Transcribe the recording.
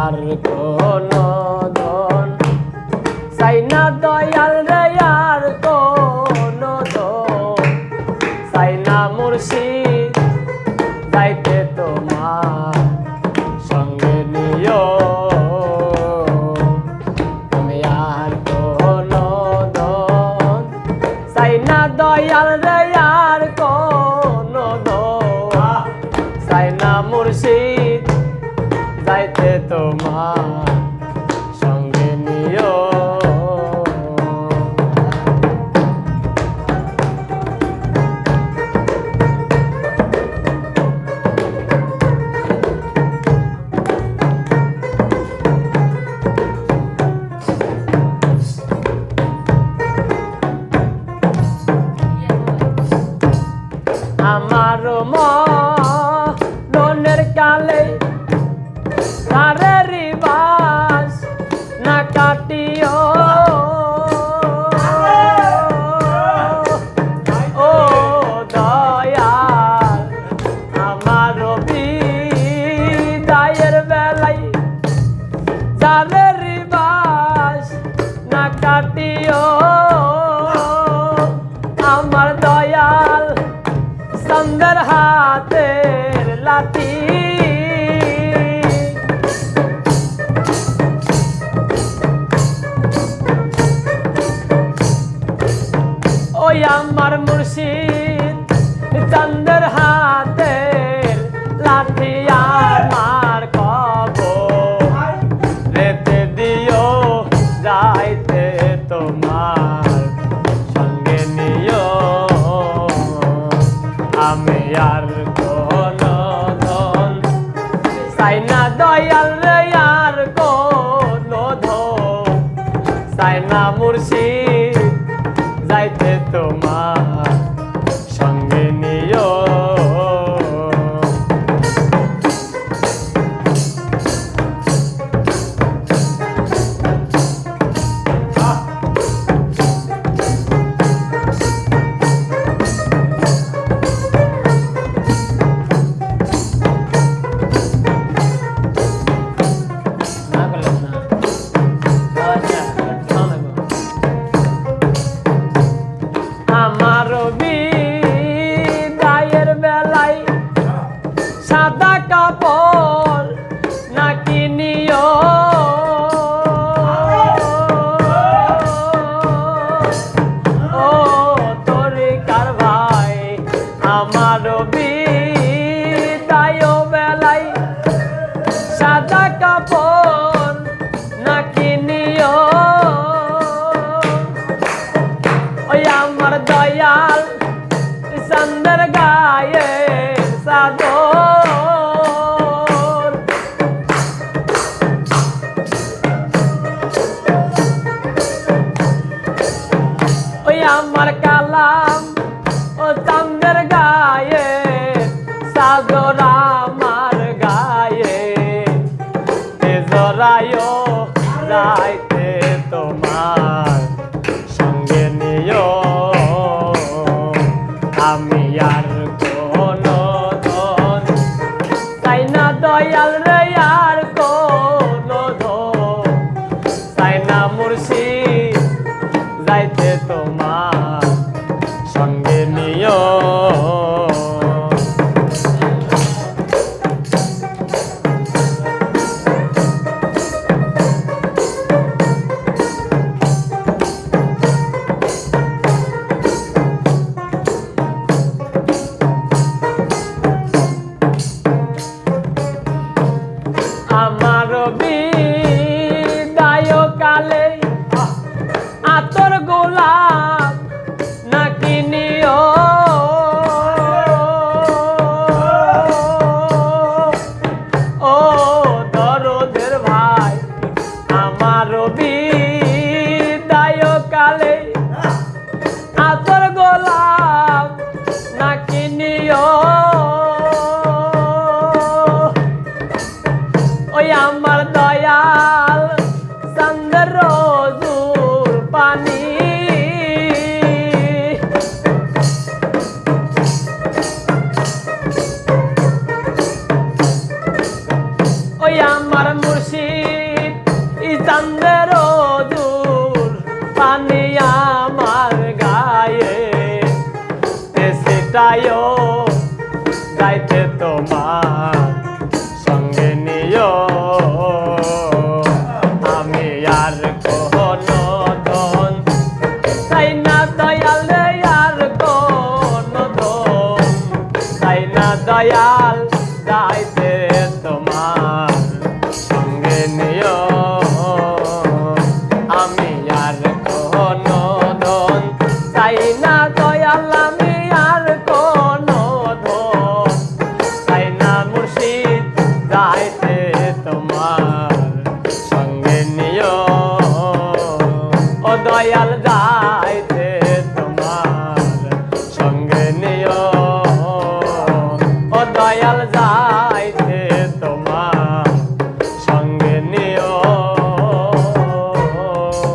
আর কোনো ধন চাই না দয়াল রে আর কোনো ধন চাই না মুর্শিদ যাইতে তোমার সঙ্গে নিও তুমি আর কোনো ধন চাই না দয়াল রে আর কোনো ধন চাই না মুর্শিদ যাইতে তোমার সঙ্গে নিও আমার মনের কালে তারের বাস না কাটিও ও দয়াল আমার বিদায়ের বেলায় তারের বাস না কাটিও আমার দয়াল চন্দ্র হাতের লাঠি ওই আমার মুর্শিদ চন্দ্র হাতের লাঠি আমার কবর রেতে দিও যাইতে তোমার সঙ্গে নিও আমি আর কোনো ধন চাই না দয়াল রে আর কোনো ধন চাই না মুর্শিদ যাইতে তোমার সঙ্গে নিও আমার বিদায়ের বেলায় সাদা কাপড় না কিনিও ও তরিকার ভাই আমার বিদায় বেলায় সাদা কাপড় না কিনিও ওই আমার দয়াল চন্দ্র গায়ে সাদর ওই আমার কালাম ও চন্দ্র গায়ে সাদর আমার গায়ে জরায়ও যাইতে তোমার সঙ্গে নিও আমি আর কোনো ধন চাই না দয়াল রে আর কোনো ধন চাই না মুর্শিদ যাইতে তোমার সঙ্গে নিও আমার বিদায় কালে আতর গোলাপ না কিনিও ও দরদের ভাই আমার বিদায় কালে আতর গোলাপ না কিনিও ওই আমার দয়াল চন্দ্র রোজুর পানি ওই আমার মুর্শিদ চাঁদের দূর পানি আমার গায়ে সেটাইও যাইতে তোমার সঙ্গে নিও আমি আর কোনো ধন তাই না দয়াল রে আর কোনো ধন তাই না দয়াল যাইতে তোমার সঙ্গে নিও আমি আর কোনো ধন চাই না দয়াল আমি আর কোনো ধন চাই না মুর্শিদ যাইতে তোমার